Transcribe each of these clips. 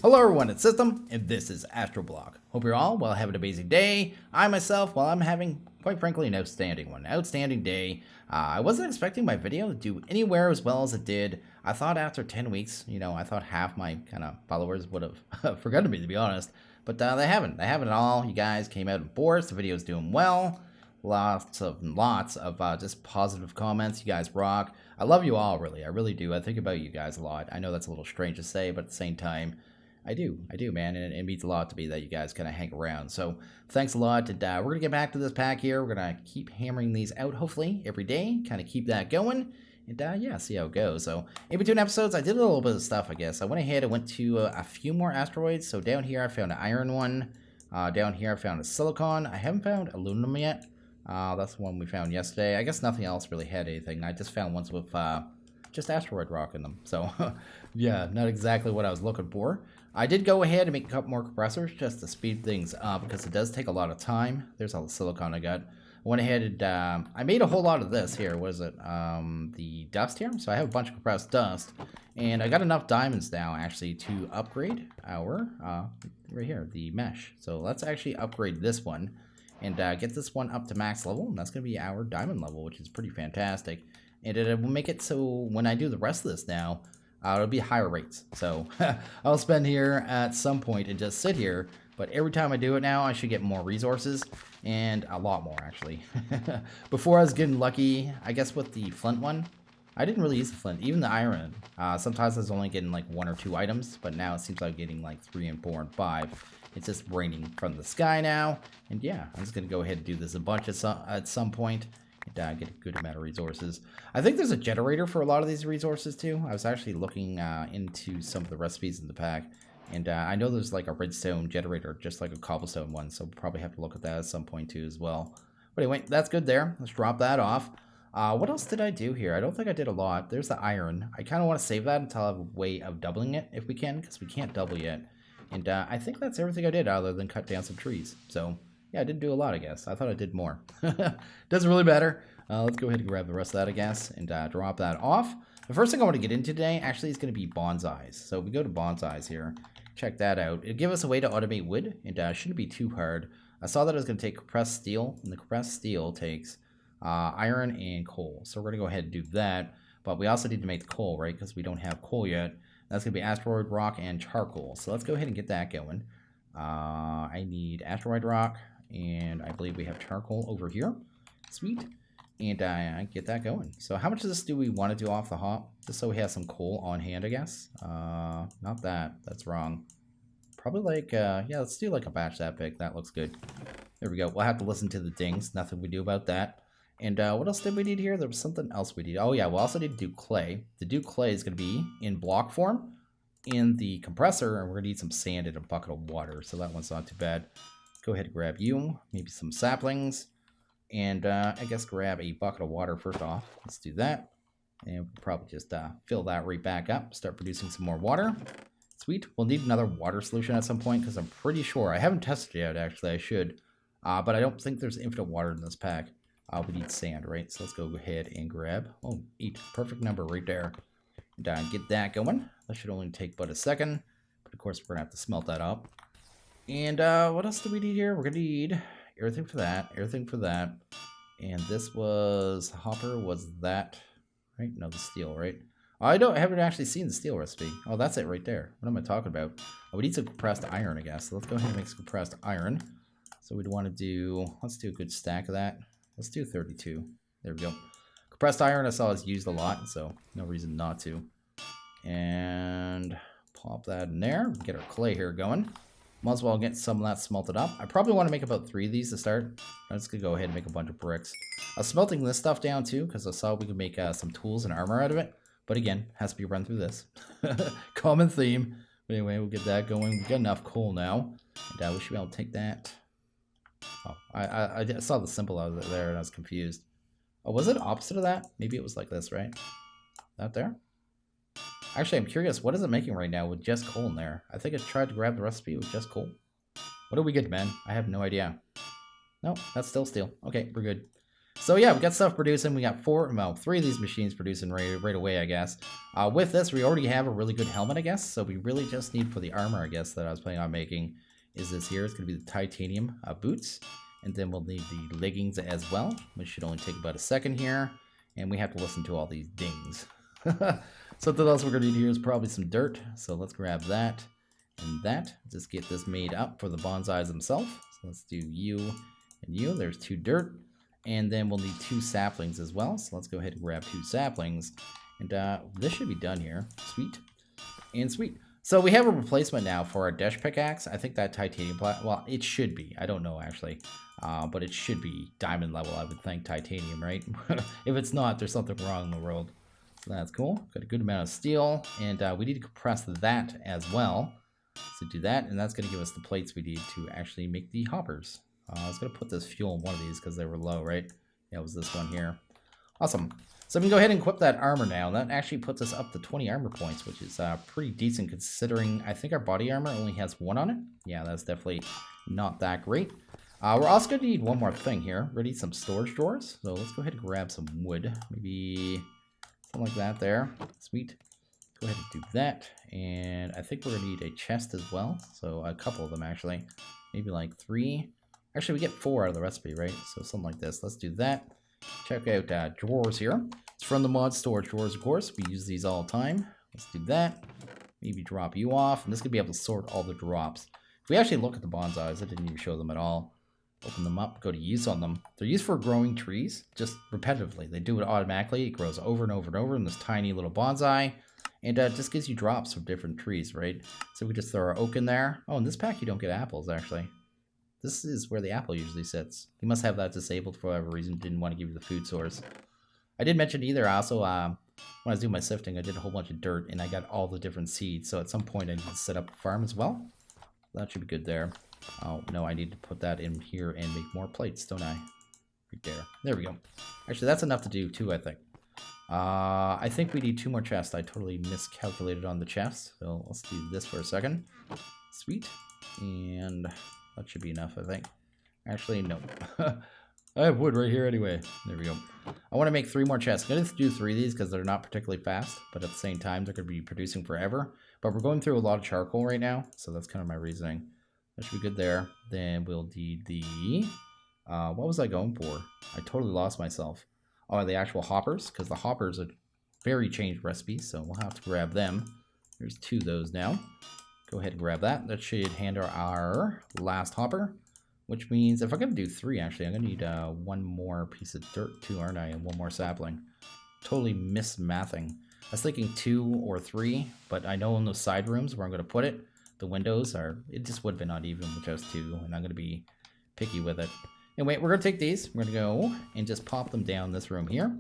Hello everyone, it's System, and this is AstroBlock. Hope you're all well, have an amazing day. I myself, well, I'm having, quite frankly, an outstanding one. Outstanding day. I wasn't expecting my video to do anywhere as well as it did. I thought after 10 weeks, I thought half my kind of followers would have forgotten me, to be honest. But they haven't. They haven't at all. You guys came out in force. The video's doing well. Lots of just positive comments. You guys rock. I love you all, really. I really do. I think about you guys a lot. I know that's a little strange to say, but at the same time, I do, man, and it means a lot to me that you guys kind of hang around. So thanks a lot, and we're going to get back to this pack here. We're going to keep hammering these out, hopefully, every day, kind of keep that going, and yeah, see how it goes. So in between episodes, I did a little bit of stuff, I guess. I went ahead and went to a few more asteroids. So down here, I found an iron one. Down here, I found a silicon. I haven't found aluminum yet. That's the one we found yesterday. I guess nothing else really had anything. I just found ones with just asteroid rock in them. So yeah, not exactly what I was looking for. I did go ahead and make a couple more compressors just to speed things up because it does take a lot of time. There's all the silicon I got. I went ahead and I made a whole lot of this here. What is it? The dust here. So I have a bunch of compressed dust, and I got enough diamonds now actually to upgrade our right here, the mesh. So let's actually upgrade this one and get this one up to max level. And that's going to be our diamond level, which is pretty fantastic. And it will make it so when I do the rest of this now, it'll be higher rates. So I'll spend here at some point and just sit here. But every time I do it now, I should get more resources. And a lot more, actually. Before I was getting lucky, I guess with the flint one. I didn't really use the flint. Even the iron. Sometimes I was only getting like 1 or 2 items. But now it seems like I'm getting like 3 and 4 and 5. It's just raining from the sky now. And yeah, I'm just going to go ahead and do this a bunch at some point. And get a good amount of resources. I think there's a generator for a lot of these resources too. I was actually looking into some of the recipes in the pack, and I know there's like a redstone generator, just like a cobblestone one, so we'll probably have to look at that at some point too as well. But anyway, that's good there. Let's drop that off. What else did I do here? I don't think I did a lot. There's the iron. I kind of want to save that until I have a way of doubling it if we can, because we can't double yet. And I think that's everything I did other than cut down some trees. So yeah, I didn't do a lot, I guess. I thought I did more. Doesn't really matter. Let's go ahead and grab the rest of that, I guess, and drop that off. The first thing I want to get into today actually is going to be bonsais. So we go to bonsais here. Check that out. It'll give us a way to automate wood, and shouldn't be too hard. I saw that it was going to take compressed steel, and the compressed steel takes iron and coal. So we're going to go ahead and do that. But we also need to make the coal, right, because we don't have coal yet. That's going to be asteroid rock and charcoal. So let's go ahead and get that going. I need asteroid rock. And I believe we have charcoal over here. Sweet. And get that going. So how much of this do we want to do off the hop? Just so we have some coal on hand, I guess. Not that. That's wrong. Probably like, yeah, let's do like a batch that big. That looks good. There we go. We'll have to listen to the dings. Nothing we do about that. And what else did we need here? There was something else we need. Oh, yeah. We'll also need to do clay. To do clay is going to be in block form in the compressor. And we're going to need some sand and a bucket of water. So that one's not too bad. Go ahead and grab you, maybe some saplings, and I guess grab a bucket of water first off. Let's do that. And we'll probably just fill that right back up, start producing some more water. Sweet. We'll need another water solution at some point because I'm pretty sure, I haven't tested it yet, actually, I should. But I don't think there's infinite water in this pack. We need sand, right? So let's go ahead and grab, 8, perfect number right there. And get that going. That should only take but a second. But of course, we're going to have to smelt that up. And what else do we need here? We're going to need everything for that, And this was, hopper was that, right? No, the steel, right? I haven't actually seen the steel recipe. Oh, that's it right there. What am I talking about? Oh, we need some compressed iron, I guess. So let's go ahead and make some compressed iron. So we'd want to do, let's do a good stack of that. Let's do 32. There we go. Compressed iron I saw is used a lot, so no reason not to. And pop that in there. Get our clay here going. Might as well get some of that smelted up. I probably want to make about 3 of these to start. I'm just going to go ahead and make a bunch of bricks. I was smelting this stuff down too because I saw we could make some tools and armor out of it. But again, has to be run through this. Common theme. But anyway, we'll get that going. We've got enough coal now. And we should be able to take that. Oh, I saw the symbol out there and I was confused. Oh, was it opposite of that? Maybe it was like this, right? That there? Actually, I'm curious, what is it making right now with just coal in there? I think I tried to grab the recipe with just coal. What do we get, man? I have no idea. No, that's still steel. Okay, we're good. So yeah, we got stuff producing. We got three of these machines producing right away, I guess. With this, we already have a really good helmet, I guess. So we really just need for the armor, I guess, that I was planning on making is this here. It's going to be the titanium boots. And then we'll need the leggings as well, which should only take about a second here. And we have to listen to all these dings. Something else we're going to need here is probably some dirt. So let's grab that and that. Just get this made up for the bonsais themselves. So let's do you and you. There's 2 dirt. And then we'll need 2 saplings as well. So let's go ahead and grab 2 saplings. And this should be done here. Sweet. And sweet. So we have a replacement now for our dash pickaxe. I think that titanium well, it should be. I don't know actually. But it should be diamond level, I would think, titanium, right? If it's not, there's something wrong in the world. So that's cool. Got a good amount of steel. And we need to compress that as well. So do that. And that's going to give us the plates we need to actually make the hoppers. I was going to put this fuel in one of these because they were low, right? Yeah, it was this one here. Awesome. So we can go ahead and equip that armor now. That actually puts us up to 20 armor points, which is pretty decent considering I think our body armor only has 1 on it. Yeah, that's definitely not that great. We're also going to need one more thing here. We're going to need some storage drawers. So let's go ahead and grab some wood. Maybe something like that there. Sweet. Go ahead and do that. And I think we're going to need a chest as well. So a couple of them actually. Maybe like 3. Actually, we get 4 out of the recipe, right? So something like this. Let's do that. Check out drawers here. It's from the mod storage drawers, of course. We use these all the time. Let's do that. Maybe drop you off. And this could be able to sort all the drops. If we actually look at the bonsais, I didn't even show them at all. Open them up, go to use on them. They're used for growing trees, just repetitively. They do it automatically. It grows over and over and over in this tiny little bonsai. And it just gives you drops from different trees, right? So we just throw our oak in there. Oh, in this pack, you don't get apples, actually. This is where the apple usually sits. You must have that disabled for whatever reason. Didn't want to give you the food source. I did mention either. Also, when I was doing my sifting, I did a whole bunch of dirt, and I got all the different seeds. So at some point, I need to set up a farm as well. That should be good there. Oh, no, I need to put that in here and make more plates, don't I? Right there. There we go. Actually, that's enough to do, too, I think. I think we need 2 more chests. I totally miscalculated on the chest. So let's do this for a second. Sweet. And that should be enough, I think. Actually, no. I have wood right here anyway. There we go. I want to make 3 more chests. I'm going to do 3 of these because they're not particularly fast, but at the same time, they're going to be producing forever. But we're going through a lot of charcoal right now, so that's kind of my reasoning. That should be good there. Then we'll need the... what was I going for? I totally lost myself. Oh, the actual hoppers, because the hoppers are very changed recipes, so we'll have to grab them. There's 2 of those now. Go ahead and grab that. That should handle our last hopper, which means if I'm going to do 3, actually, I'm going to need 1 more piece of dirt too, aren't I? And 1 more sapling. Totally mismathing. I was thinking 2 or 3, but I know in those side rooms where I'm going to put it, the windows are, it just would have been uneven with just 2, and I'm going to be picky with it. Anyway, we're going to take these. We're going to go and just pop them down this room here,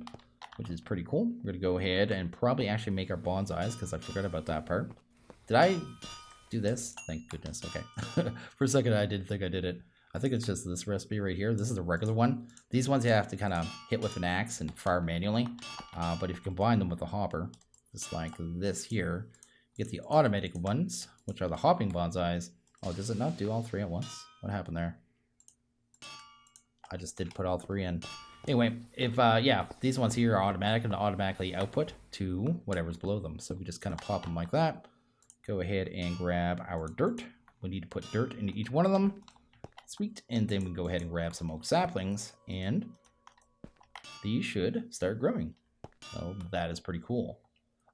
which is pretty cool. We're going to go ahead and probably actually make our bonsais, because I forgot about that part. Did I do this? Thank goodness. Okay. For a second, I didn't think I did it. I think it's just this recipe right here. This is a regular one. These ones you have to kind of hit with an axe and fire manually. But if you combine them with a hopper, just like this here, you get the automatic ones, which are the hopping bonsais. Oh, does it not do all 3 at once? What happened there? I just did put all 3 in. Anyway, if, yeah, these ones here are automatic and automatically output to whatever's below them. So we just kind of pop them like that. Go ahead and grab our dirt. We need to put dirt into each one of them. Sweet. And then we go ahead and grab some oak saplings, and these should start growing. So that is pretty cool.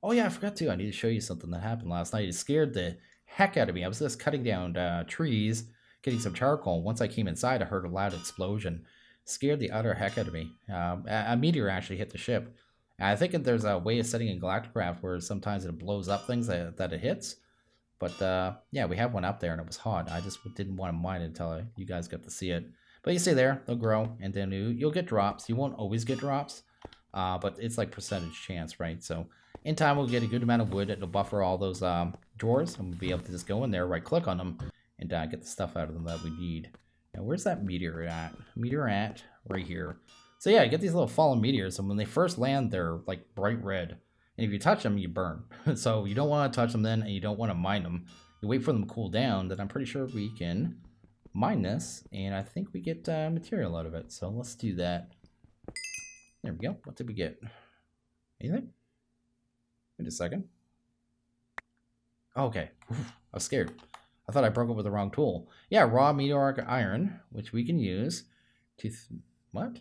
Oh yeah, I forgot to. I need to show you something that happened last night. It scared the heck out of me. I was just cutting down trees, getting some charcoal. Once I came inside, I heard a loud explosion. It scared the utter heck out of me. A meteor actually hit the ship. I think that there's a way of setting in Galacticraft where sometimes it blows up things that it hits. But yeah, we have one up there and it was hot. I just didn't want to mine it until you guys got to see it. But you see there, they'll grow, and then you'll get drops. You won't always get drops, but it's like percentage chance, right? So in time, we'll get a good amount of wood. It'll buffer all those drawers, and we'll be able to just go in there, right-click on them, and get the stuff out of them that we need. Now, where's that meteor at? Meteor at right here. So yeah, you get these little fallen meteors, and when they first land, they're like bright red. And if you touch them, you burn. So you don't want to touch them then, and you don't want to mine them. You wait for them to cool down, then I'm pretty sure we can mine this, and I think we get material out of it. So let's do that. There we go. What did we get? Anything? Wait a second. Oh, okay. Oof, I was scared. I thought I broke it with the wrong tool. Yeah, raw meteoric iron, which we can use to... what?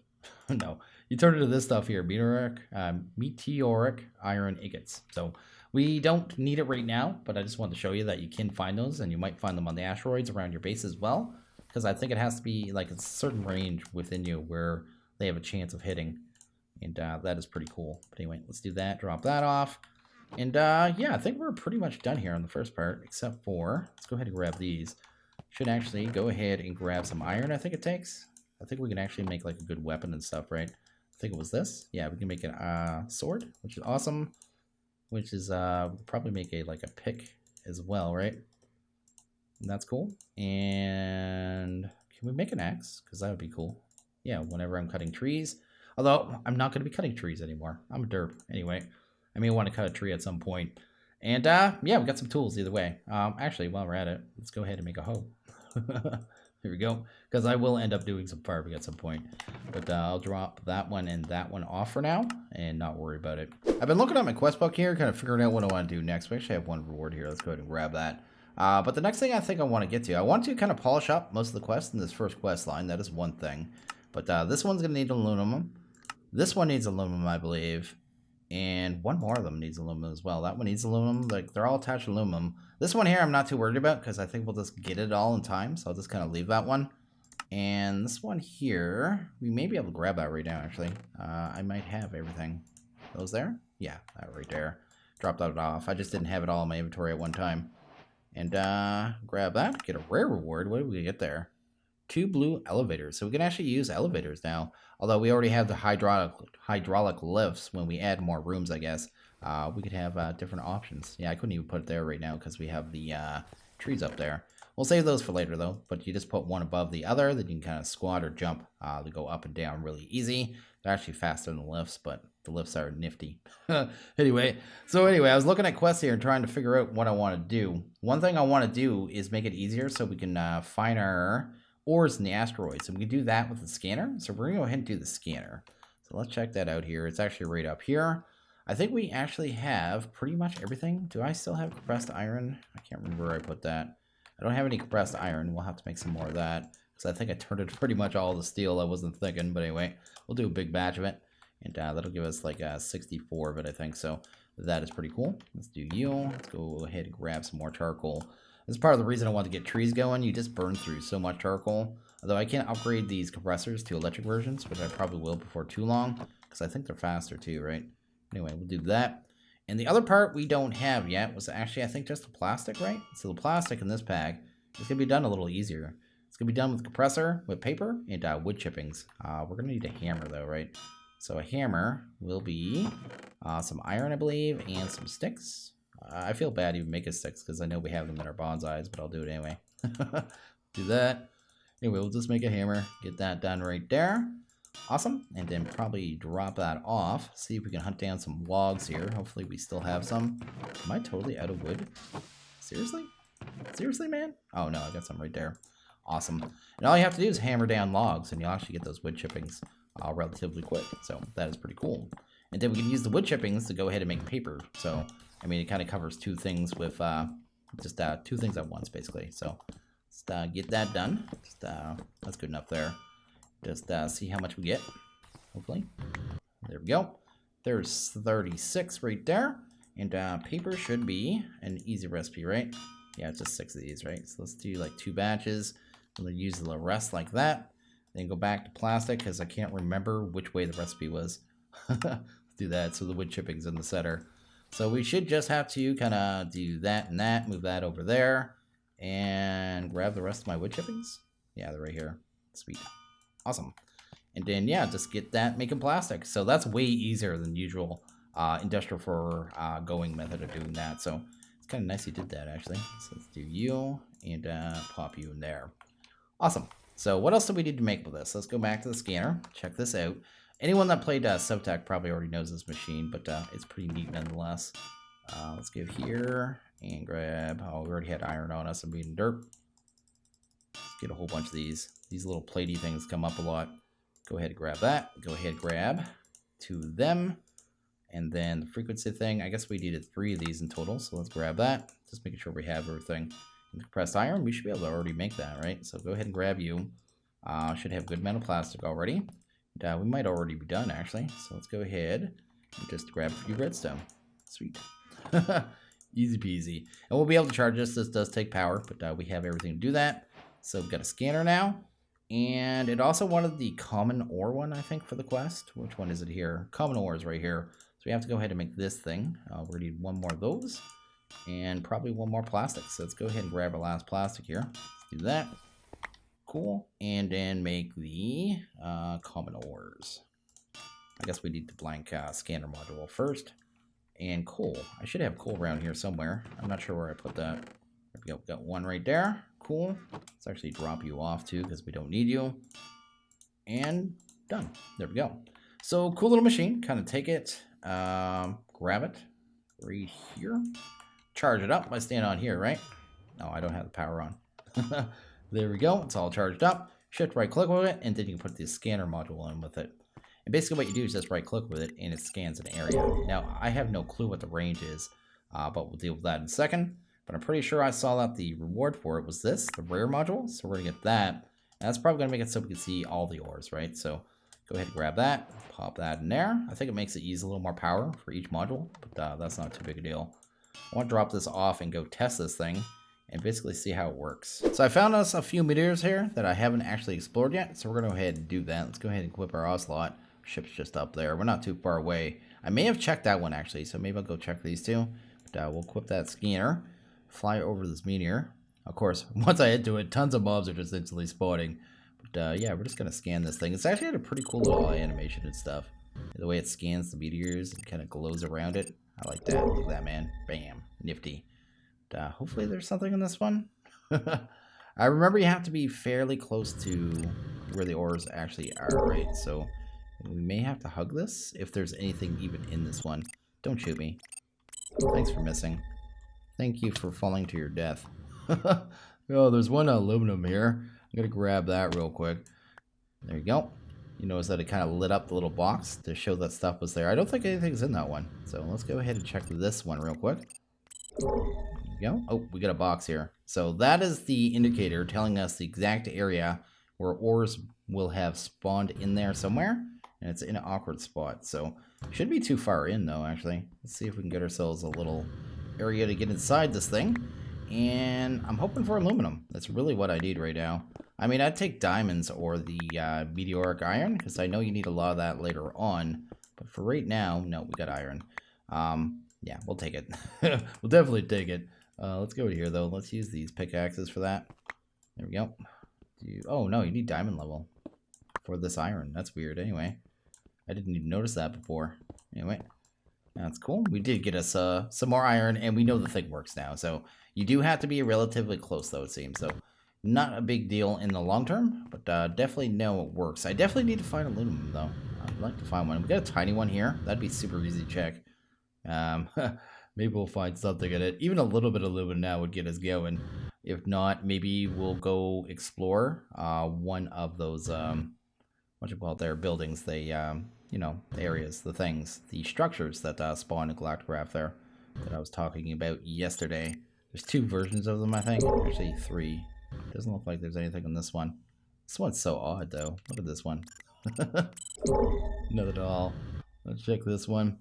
No. You turn it into this stuff here. Meteoric iron ingots. So we don't need it right now, but I just wanted to show you that you can find those, and you might find them on the asteroids around your base as well, because I think it has to be like a certain range within you where they have a chance of hitting, and that is pretty cool. But anyway, let's do that. Drop that off. And yeah, I think we're pretty much done here on the first part, except for, let's go ahead and grab these. Should actually go ahead and grab some iron, I think it takes. I think we can actually make like a good weapon and stuff, right? I think it was this. Yeah, we can make a sword, which is awesome. Which is, we'll probably make like a pick as well, right? And that's cool. And can we make an axe? Because that would be cool. Yeah, whenever I'm cutting trees. Although, I'm not going to be cutting trees anymore. I'm a derp. Anyway, I may want to cut a tree at some point. And yeah, we got some tools either way. Actually, while we're at it, let's go ahead and make a hoe. Here we go. Because I will end up doing some farming at some point. But I'll drop that one and that one off for now and not worry about it. I've been looking at my quest book here, kind of figuring out what I want to do next. We actually have one reward here. Let's go ahead and grab that. But the next thing I think I want to get to, I want to kind of polish up most of the quests in this first quest line. That is one thing. But this one's going to need aluminum. This one needs aluminum, I believe. And one more of them needs aluminum as well. That one needs aluminum. Like, they're all attached to aluminum. This one here I'm not too worried about because I think we'll just get it all in time. So I'll just kind of leave that one. And this one here, we may be able to grab that right now, actually. I might have everything. Those there? Yeah, that right there. Dropped that off. I just didn't have it all in my inventory at one time. And grab that. Get a rare reward. What do we get there? 2 blue elevators. So we can actually use elevators now. Although we already have the hydraulic lifts when we add more rooms, I guess. We could have different options. Yeah, I couldn't even put it there right now because we have the trees up there. We'll save those for later, though. But you just put one above the other. Then you can kind of squat or jump to go up and down really easy. They're actually faster than the lifts, but the lifts are nifty. Anyway, I was looking at quests here and trying to figure out what I want to do. One thing I want to do is make it easier so we can find our ores in the asteroids. So we can do that with the scanner. So we're going to go ahead and do the scanner. So let's check that out here. It's actually right up here. I think we actually have pretty much everything. Do I still have compressed iron? I can't remember where I put that. I don't have any compressed iron. We'll have to make some more of that. Because I think I turned it pretty much all the steel. I wasn't thinking. But anyway, we'll do a big batch of it. And that'll give us like 64 of it, I think. So that is pretty cool. Let's do you. Let's go ahead and grab some more charcoal. This is part of the reason I want to get trees going. You just burn through so much charcoal. Although I can't upgrade these compressors to electric versions, which I probably will before too long. Because I think they're faster too, right? Anyway, we'll do that. And the other part we don't have yet was actually, I think, just the plastic, right? So the plastic in this pack is going to be done a little easier. It's going to be done with compressor, with paper, and wood chippings. We're going to need a hammer, though, right? So a hammer will be some iron, I believe, and some sticks. I feel bad even making sticks because I know we have them in our bonsais, but I'll do it anyway. Do that. Anyway, we'll just make a hammer. Get that done right there. Awesome. And then probably drop that off. See if we can hunt down some logs here. Hopefully we still have some. Am I totally out of wood? Seriously? Seriously, man? Oh, no, I got some right there. Awesome. And all you have to do is hammer down logs, and you'll actually get those wood chippings relatively quick. So that is pretty cool. And then we can use the wood chippings to go ahead and make paper. So, I mean, it kind of covers two things with just two things at once, basically. So let's get that done. Just, that's good enough there. Just see how much we get, hopefully. There we go. There's 36 right there. And paper should be an easy recipe, right? Yeah, it's just 6 of these, right? So let's do like 2 batches. We'll use the rest like that. Then go back to plastic because I can't remember which way the recipe was. Let's do that. So the wood chipping's in the center. So we should just have to kind of do that and that. Move that over there. And grab the rest of my wood chippings. Yeah, they're right here. Sweet. Awesome. And then, yeah, just get that making plastic. So that's way easier than usual industrial for going method of doing that. So it's kind of nice you did that, actually. So let's do you and pop you in there. Awesome. So what else do we need to make with this? Let's go back to the scanner. Check this out. Anyone that played Subtech probably already knows this machine, but it's pretty neat nonetheless. Let's go here and grab... Oh, we already had iron on us and being dirt. Let's get a whole bunch of these. These little platey things come up a lot. Go ahead and grab that. Go ahead and grab to them. And then the frequency thing, I guess we needed 3 of these in total, so let's grab that. Just making sure we have everything. And the compressed iron, we should be able to already make that, right? So go ahead and grab you. Should have good amount of plastic already. And, we might already be done, actually. So let's go ahead and just grab a few redstone. Sweet. Easy peasy. And we'll be able to charge this. This does take power, but we have everything to do that. So we've got a scanner now. And it also wanted the common ore one, I think, for the quest. Which one is it here? Common ore is right here. So we have to go ahead and make this thing. We're going to need 1 more of those. And probably 1 more plastic. So let's go ahead and grab our last plastic here. Let's do that. Cool. And then make the common ores. I guess we need the blank scanner module first. And coal. I should have coal around here somewhere. I'm not sure where I put that. There we go. Got 1 right there. Cool. Let's actually drop you off too because we don't need you. And done. There we go. So cool little machine. Kind of take it, grab it right here, charge it up by standing on here, right? No, I don't have the power on. There we go. It's all charged up. Shift right click with it, and then you can put the scanner module in with it. And basically what you do is just right click with it and it scans an area. Now I have no clue what the range is, but we'll deal with that in a second. But I'm pretty sure I saw that the reward for it was this, the rare module. So we're gonna get that. And that's probably gonna make it so we can see all the ores, right? So go ahead and grab that, pop that in there. I think it makes it use a little more power for each module, but that's not too big a deal. I want to drop this off and go test this thing and basically see how it works. So I found us a few meteors here that I haven't actually explored yet. So we're gonna go ahead and do that. Let's go ahead and equip our Ocelot. Ship's just up there. We're not too far away. I may have checked that one actually, so maybe I'll go check these two. But we'll equip that scanner, fly over this meteor. Of course, once I hit to it, tons of mobs are just instantly spawning. But yeah, we're just gonna scan this thing. It's actually had a pretty cool little animation and stuff. The way it scans the meteors and kind of glows around it. I like that. Look at that, man. Bam. Nifty. But, hopefully there's something in this one. I remember you have to be fairly close to where the ores actually are, right? So we may have to hug this if there's anything even in this one. Don't shoot me. Thanks for missing. Thank you for falling to your death. Oh, there's one aluminum here. I'm going to grab that real quick. There you go. You notice that it kind of lit up the little box to show that stuff was there. I don't think anything's in that one. So let's go ahead and check this one real quick. There you go. Oh, we got a box here. So that is the indicator telling us the exact area where ores will have spawned in there somewhere. And it's in an awkward spot. So shouldn't be too far in though, actually. Let's see if we can get ourselves a little area to get inside this thing. And I'm hoping for aluminum. That's really what I need right now. I mean, I'd take diamonds or the meteoric iron, because I know you need a lot of that later on. But for right now, no, we got iron. Yeah, we'll take it. We'll definitely take it. Let's go over here, though. Let's use these pickaxes for that. There we go. Oh, no, you need diamond level for this iron. That's weird. Anyway, I didn't even notice that before. Anyway, that's cool. We did get us some more iron, and we know the thing works now. So you do have to be relatively close, though, it seems. So not a big deal in the long term, but definitely know it works. I definitely need to find aluminum, though. I'd like to find one. We got a tiny one here. That'd be super easy to check. Maybe we'll find something in it. Even a little bit of aluminum now would get us going. If not, maybe we'll go explore one of those, what you call it there, buildings. They, you know, the areas, the things, the structures that spawn in Galactograph there that I was talking about yesterday. There's 2 versions of them, I think. Actually, 3. Doesn't look like there's anything in this one. This one's so odd, though. Look at this one. Not at all. Let's check this one.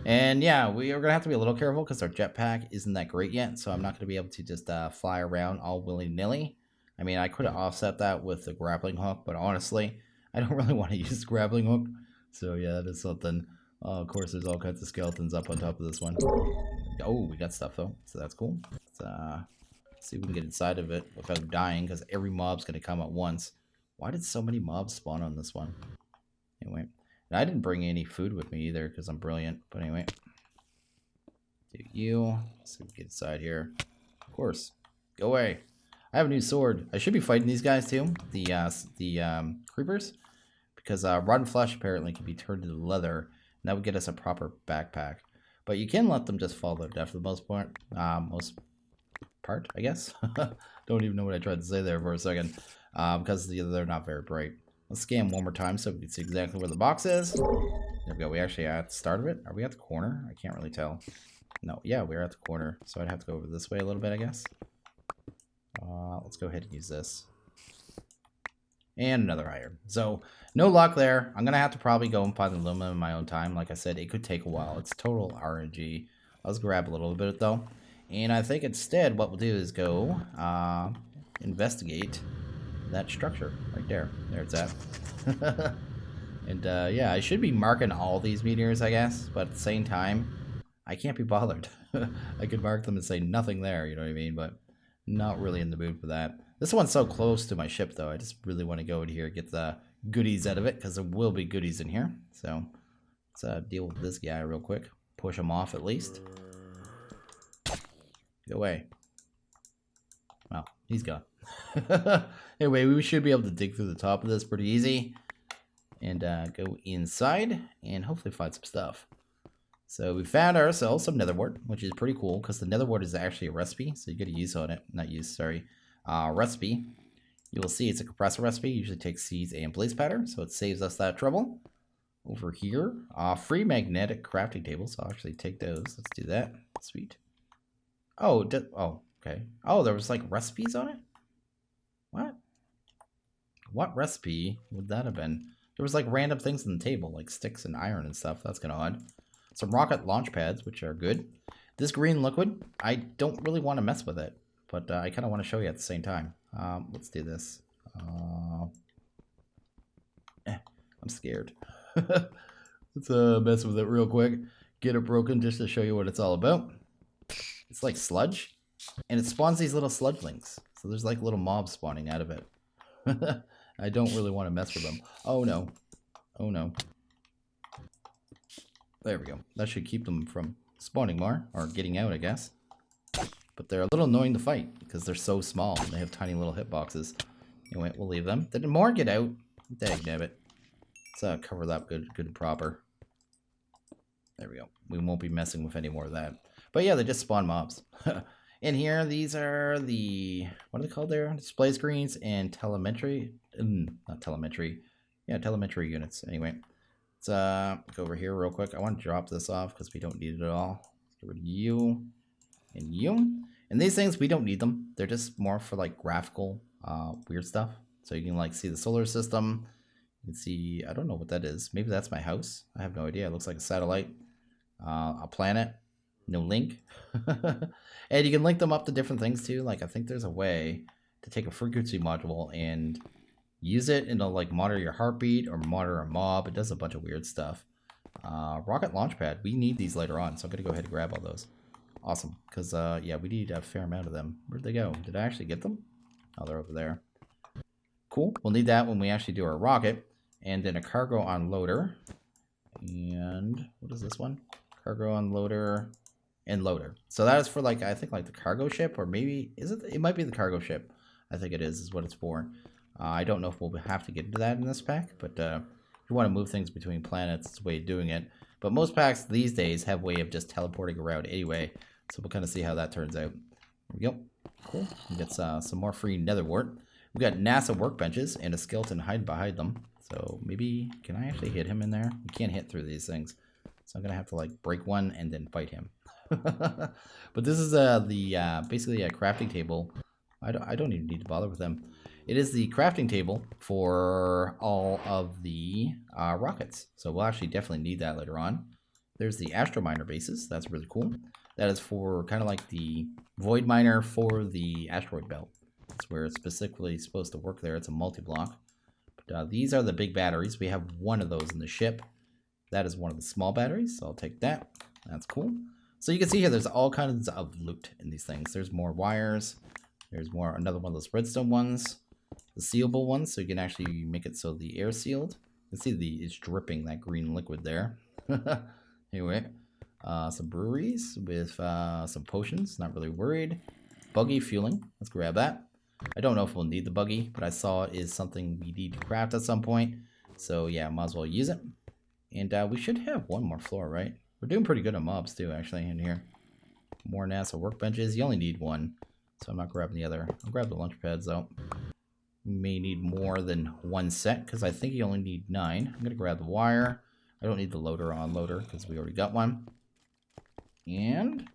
And yeah, we are going to have to be a little careful because our jetpack isn't that great yet. So I'm not going to be able to just fly around all willy-nilly. I mean, I could have offset that with the grappling hook, but honestly, I don't really want to use the grappling hook. So yeah, that is something. Of course, there's all kinds of skeletons up on top of this one. Oh, we got stuff, though. So that's cool. Let's see if we can get inside of it without dying, because every mob's going to come at once. Why did so many mobs spawn on this one? Anyway, and I didn't bring any food with me either, because I'm brilliant. But anyway, do you? Let's see if we can get inside here. Of course. Go away. I have a new sword. I should be fighting these guys too, the creepers, because rotten flesh apparently can be turned into leather, and that would get us a proper backpack. But you can let them just fall to their death for the most part. I guess. Don't even know what I tried to say there for a second, because they're not very bright. Let's scan one more time so we can see exactly where the box is. There we go. We actually are at the start of it. Are we at the corner? I can't really tell. No, yeah, we're at the corner. So I'd have to go over this way a little bit, I guess. Let's go ahead and use this. And another iron. So, no luck there. I'm going to have to probably go and find the aluminum in my own time. Like I said, it could take a while. It's total RNG. Let's grab a little bit, though. And I think instead what we'll do is go investigate that structure right there. There it's at. And, yeah, I should be marking all these meteors, I guess. But at the same time, I can't be bothered. I could mark them and say nothing there, you know what I mean? But not really in the mood for that. This one's so close to my ship, though. I just really want to go in here and get the goodies out of it, because there will be goodies in here. So let's deal with this guy real quick. Push him off at least. Go away. Well, he's gone. Anyway, we should be able to dig through the top of this pretty easy. And go inside and hopefully find some stuff. So we found ourselves some netherwort, which is pretty cool, because the netherwort is actually a recipe. So you get a use on it. Not use, sorry. Recipe. You will see it's a compressor recipe. Usually takes seeds and blaze powder, so it saves us that trouble. Over here, free magnetic crafting tables. I'll actually take those. Let's do that. Sweet. Oh, oh, okay. Oh, there was like recipes on it? What? What recipe would that have been? There was like random things on the table, like sticks and iron and stuff. That's kind of odd. Some rocket launch pads, which are good. This green liquid, I don't really want to mess with it. But I kind of want to show you at the same time. Let's do this. I'm scared. Let's mess with it real quick. Get it broken just to show you what it's all about. It's like sludge. And it spawns these little sludgelings. So there's like little mobs spawning out of it. I don't really want to mess with them. Oh no. Oh no. There we go. That should keep them from spawning more. Or getting out, I guess. But they're a little annoying to fight because they're so small. They have tiny little hitboxes. Anyway, we'll leave them. Did more get out? Dagnabbit. Let's cover that good and proper. There we go. We won't be messing with any more of that. But yeah, they just spawn mobs. In here, these are the, what are they called there? Display screens and telemetry. Not telemetry. Yeah, telemetry units. Anyway, let's go over here real quick. I want to drop this off because we don't need it at all. Let's get rid of you. And you. And these things, we don't need them. They're just more for like graphical weird stuff. So you can like see the solar system. You can see, I don't know what that is. Maybe that's my house. I have no idea. It looks like a satellite. A planet. No link. And you can link them up to different things too. Like I think there's a way to take a frequency module and use it and it'll like monitor your heartbeat or monitor a mob. It does a bunch of weird stuff. Rocket launch pad. We need these later on. So I'm going to go ahead and grab all those. Awesome, because, yeah, we need a fair amount of them. Where'd they go? Did I actually get them? Oh, they're over there. Cool. We'll need that when we actually do our rocket. And then a cargo unloader. And what is this one? Cargo unloader and loader. So that is for, like, I think, like, the cargo ship. Or maybe, is it? It might be the cargo ship. I think it is what it's for. I don't know if we'll have to get into that in this pack. But if you want to move things between planets, it's a way of doing it. But most packs these days have a way of just teleporting around anyway. So we'll kind of see how that turns out. There we go. Cool. We get some more free netherwort. We got NASA workbenches and a skeleton hiding behind them. So maybe, can I actually hit him in there? We can't hit through these things. So I'm going to have to like break one and then fight him. But this is basically a crafting table. I don't even need to bother with them. It is the crafting table for all of the rockets. So we'll actually definitely need that later on. There's the Astro miner bases. That's really cool. That is for kind of like the void miner for the Asteroid Belt. That's where it's specifically supposed to work there. It's a multi-block. But these are the big batteries. We have one of those in the ship. That is one of the small batteries. So I'll take that. That's cool. So you can see here there's all kinds of loot in these things. There's more wires. There's another one of those redstone ones. The sealable ones, so you can actually make it so the air sealed. You can see it's dripping that green liquid there. Anyway, some breweries with some potions. Not really worried. Buggy fueling. Let's grab that. I don't know if we'll need the buggy, but I saw it is something we need to craft at some point. So yeah, might as well use it. And we should have one more floor, right? We're doing pretty good on mobs too, actually, in here. More NASA workbenches. You only need one, so I'm not grabbing the other. I'll grab the launch pads though. We may need more than one set because I think you only need 9. I'm going to grab the wire. I don't need the loader or unloader because we already got one. And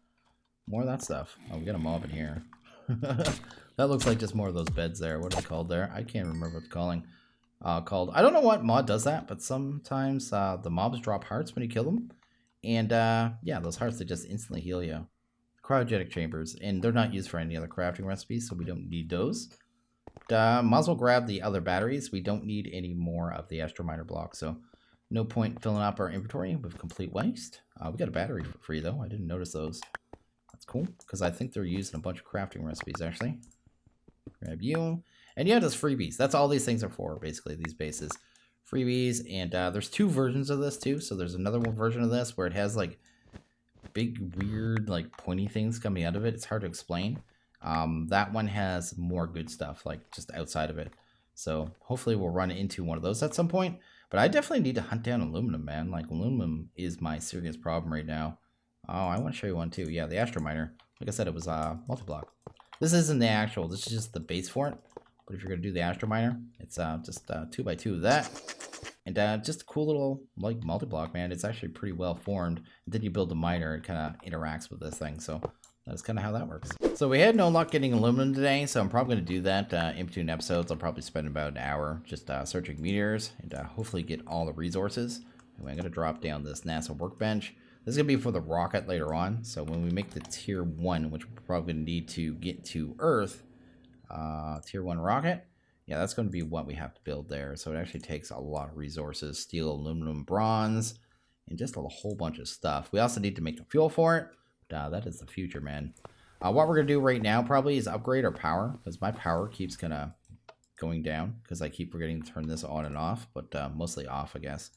more of that stuff. Oh, we got a mob in here. That looks like just more of those beds there. What are they called there? I can't remember what they're called. I don't know what mod does that, but sometimes the mobs drop hearts when you kill them. And yeah, those hearts, they just instantly heal you. Cryogenic chambers, and they're not used for any other crafting recipes, so we don't need those. Might as well grab the other batteries. We don't need any more of the Astra miner block, so no point filling up our inventory with complete waste. We got a battery for free, though. I didn't notice those. That's cool, because I think they're used in a bunch of crafting recipes, actually. Grab you. And yeah, there's freebies. That's all these things are for, basically, these bases. Freebies, and there's 2 versions of this, too. So there's another version of this where it has, like, big, weird, like, pointy things coming out of it. It's hard to explain. That one has more good stuff, like, just outside of it. So hopefully we'll run into one of those at some point. But I definitely need to hunt down aluminum, man. Like, aluminum is my serious problem right now. Oh, I want to show you one, too. Yeah, the Astra miner. Like I said, it was multi-block. This isn't the actual. This is just the base for it. But if you're going to do the Astra miner, it's just 2x2 of that. And just a cool little, like, multi-block, man. It's actually pretty well formed. And then you build the miner, it kind of interacts with this thing. So that's kind of how that works. So we had no luck getting aluminum today, so I'm probably going to do that in between episodes. I'll probably spend about an hour just searching meteors and hopefully get all the resources. Anyway, I'm going to drop down this NASA workbench. This is going to be for the rocket later on. So when we make the tier 1, which we're probably going to need to get to Earth, tier 1 rocket, yeah, that's going to be what we have to build there. So it actually takes a lot of resources: steel, aluminum, bronze, and just a whole bunch of stuff. We also need to make the fuel for it. That is the future, man. What we're going to do right now probably is upgrade our power, because my power keeps kind of going down because I keep forgetting to turn this on and off, but mostly off, I guess.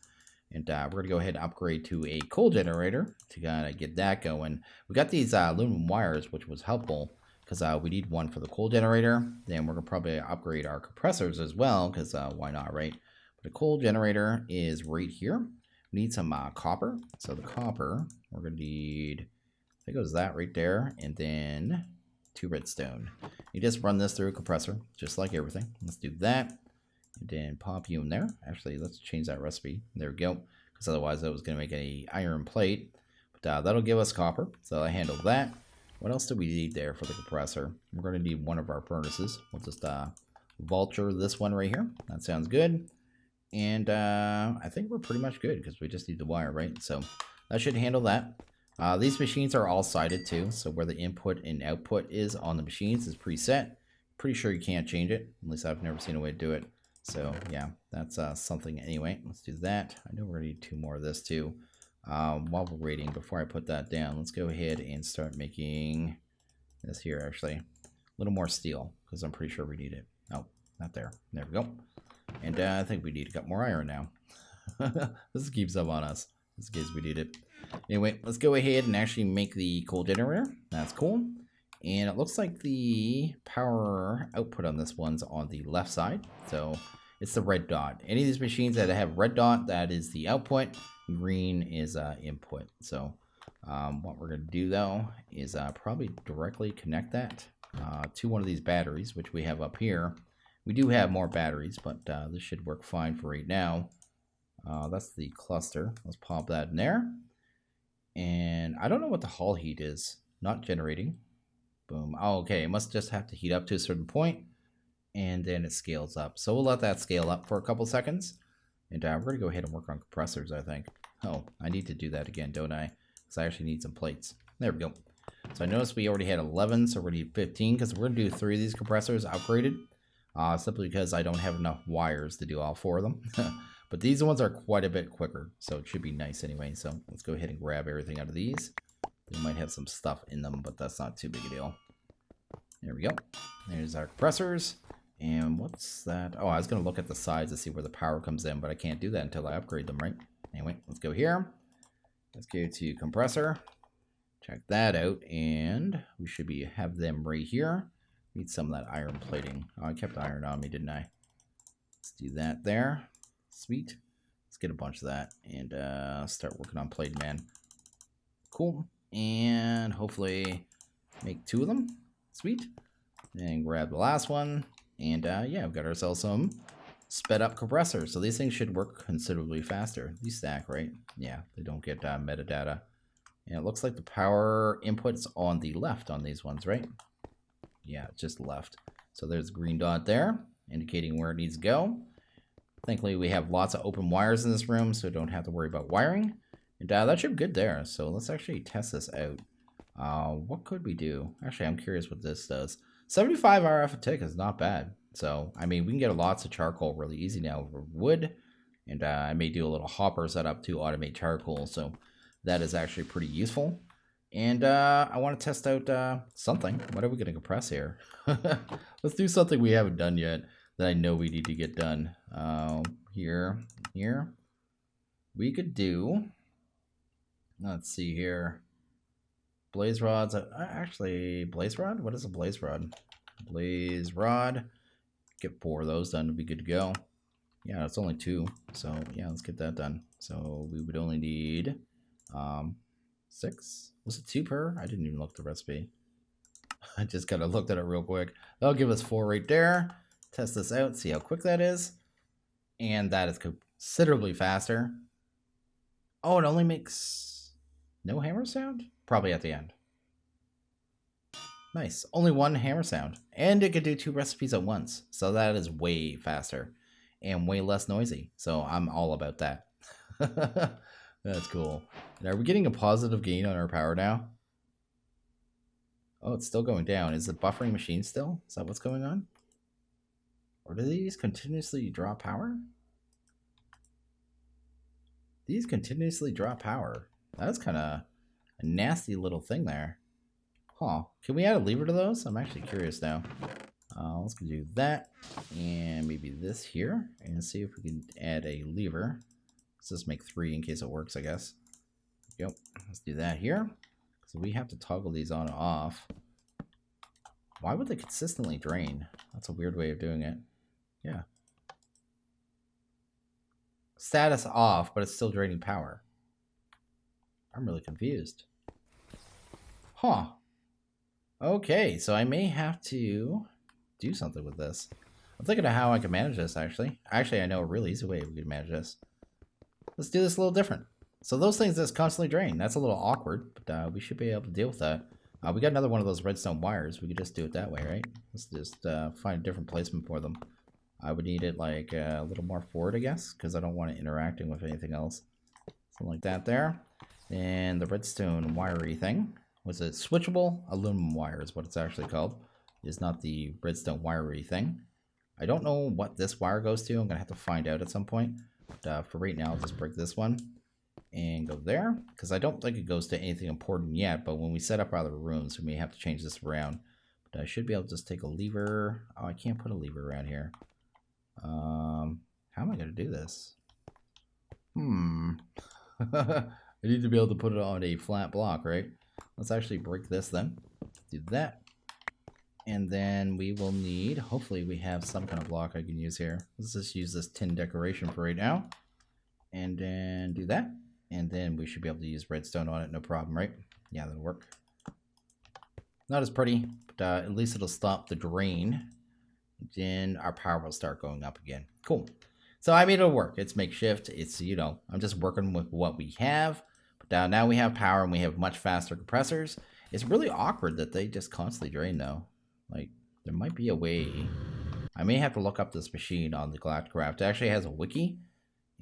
And we're going to go ahead and upgrade to a coal generator to kind of get that going. We got these aluminum wires, which was helpful because we need one for the coal generator. Then we're going to probably upgrade our compressors as well, because why not, right? But the coal generator is right here. We need some copper. So the copper, we're going to need, I think it was that right there, and then 2 redstone. You just run this through a compressor, just like everything. Let's do that. And then pop you in there. Actually, let's change that recipe. There we go. Because otherwise that was going to make an iron plate. But that'll give us copper. So I handled that. What else do we need there for the compressor? We're going to need one of our furnaces. We'll just vulture this one right here. That sounds good. And I think we're pretty much good because we just need the wire, right? So that should handle that. These machines are all sided too. So where the input and output is on the machines is preset. Pretty sure you can't change it. At least I've never seen a way to do it. So yeah, that's something anyway. Let's do that. I know we're going to need 2 more of this too. While we're waiting, before I put that down, let's go ahead and start making this here, actually. A little more steel, because I'm pretty sure we need it. Oh, not there. There we go. And I think we need to got more iron now. This keeps up on us. This case we need it. Anyway, let's go ahead and actually make the coal generator. That's cool. And it looks like the power output on this one's on the left side. So it's the red dot. Any of these machines that have red dot, that is the output. Green is input. So what we're going to do, though, is probably directly connect that to one of these batteries, which we have up here. We do have more batteries, but this should work fine for right now. That's the cluster. Let's pop that in there. And I don't know what the Hall heat is. Not generating. Boom. Oh, okay. It must just have to heat up to a certain point, and then it scales up. So we'll let that scale up for a couple seconds. And we're going to go ahead and work on compressors, I think. Oh, I need to do that again, don't I? Because I actually need some plates. There we go. So I noticed we already had 11, so we're going to need 15, because we're going to do 3 of these compressors upgraded. Simply because I don't have enough wires to do all 4 of them. But these ones are quite a bit quicker, so it should be nice anyway. So let's go ahead and grab everything out of these. They might have some stuff in them, but that's not too big a deal. There we go. There's our compressors. And what's that? Oh, I was going to look at the sides to see where the power comes in, but I can't do that until I upgrade them, right? Anyway, let's go here. Let's go to compressor. Check that out, and we should have them right here. Need some of that iron plating. Oh, I kept iron on me, didn't I? Let's do that there. Sweet. Let's get a bunch of that and start working on plating, man. Cool. And hopefully make 2 of them. Sweet. And grab the last one. And yeah, we've got ourselves some sped up compressors. So these things should work considerably faster. These stack, right? Yeah, they don't get metadata. And it looks like the power input's on the left on these ones, right? Yeah, just left. So there's a green dot there, indicating where it needs to go. Thankfully, we have lots of open wires in this room, so we don't have to worry about wiring. And that should be good there. So let's actually test this out. What could we do? Actually, I'm curious what this does. 75 RF a tick is not bad. So, I mean, we can get lots of charcoal really easy now over wood. And I may do a little hopper setup to automate charcoal. So that is actually pretty useful. And I want to test out something. What are we going to compress here? Let's do something we haven't done yet that I know we need to get done. Here. We could do, let's see here. Blaze rods. Actually, blaze rod? What is a blaze rod? Blaze rod. Get 4 of those done to be good to go. Yeah, it's only 2. So yeah, let's get that done. So we would only need 6. Was it 2 per? I didn't even look at the recipe. I just kind of looked at it real quick. That'll give us 4 right there. Test this out, see how quick that is. And that is considerably faster. Oh, it only makes no hammer sound? Probably at the end. Nice. Only 1 hammer sound. And it could do 2 recipes at once. So that is way faster. And way less noisy. So I'm all about that. That's cool. And are we getting a positive gain on our power now? Oh, it's still going down. Is it buffering machine still? Is that what's going on? Or do these continuously draw power? These continuously draw power. That's kind of a nasty little thing there. Huh. Can we add a lever to those? I'm actually curious now. Let's go do that. And maybe this here. And see if we can add a lever. Let's just make 3 in case it works, I guess. Yep. Let's do that here. So we have to toggle these on and off. Why would they consistently drain? That's a weird way of doing it. Yeah. Status off, but it's still draining power. I'm really confused. Huh. Okay, so I may have to do something with this. I'm thinking of how I can manage this, actually. Actually, I know a really easy way we can manage this. Let's do this a little different. So those things just constantly drain. That's a little awkward, but we should be able to deal with that. We got another one of those redstone wires. We could just do it that way, right? Let's just find a different placement for them. I would need it like a little more forward, I guess, because I don't want it interacting with anything else. Something like that there. And the redstone wiry thing. Was it switchable? Aluminum wire is what it's actually called. It's not the redstone wiry thing. I don't know what this wire goes to. I'm going to have to find out at some point. But for right now, I'll just break this one and go there. Because I don't think it goes to anything important yet. But when we set up our other rooms, we may have to change this around. But I should be able to just take a lever. Oh, I can't put a lever around here. How am I going to do this? I need to be able to put it on a flat block, right? Let's actually break this then. Do that. And then we will need, hopefully we have some kind of block I can use here. Let's just use this tin decoration for right now. And then do that. And then we should be able to use redstone on it, no problem, right? Yeah, that'll work. Not as pretty, but at least it'll stop the drain. Then our power will start going up again. Cool. So I made it work. It's makeshift. It's, you know, I'm just working with what we have. But now we have power and we have much faster compressors. It's really awkward that they just constantly drain though. Like, there might be a way. I may have to look up this machine on the Galacticraft. It actually has a wiki.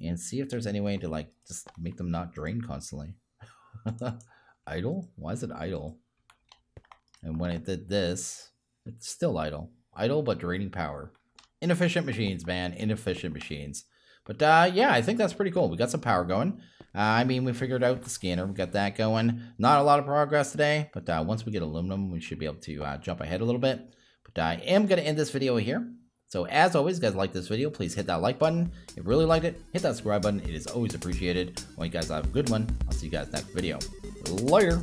And see if there's any way to, like, just make them not drain constantly. Idle? Why is it idle? And when it did this, it's still idle. Idle, but draining power. Inefficient machines, man. Inefficient machines. But, yeah, I think that's pretty cool. We got some power going. I mean, we figured out the scanner. We got that going. Not a lot of progress today. But once we get aluminum, we should be able to jump ahead a little bit. But I am going to end this video here. So, as always, guys, like this video, please hit that like button. If you really liked it, hit that subscribe button. It is always appreciated. Well, you guys have a good one. I'll see you guys next video. Later.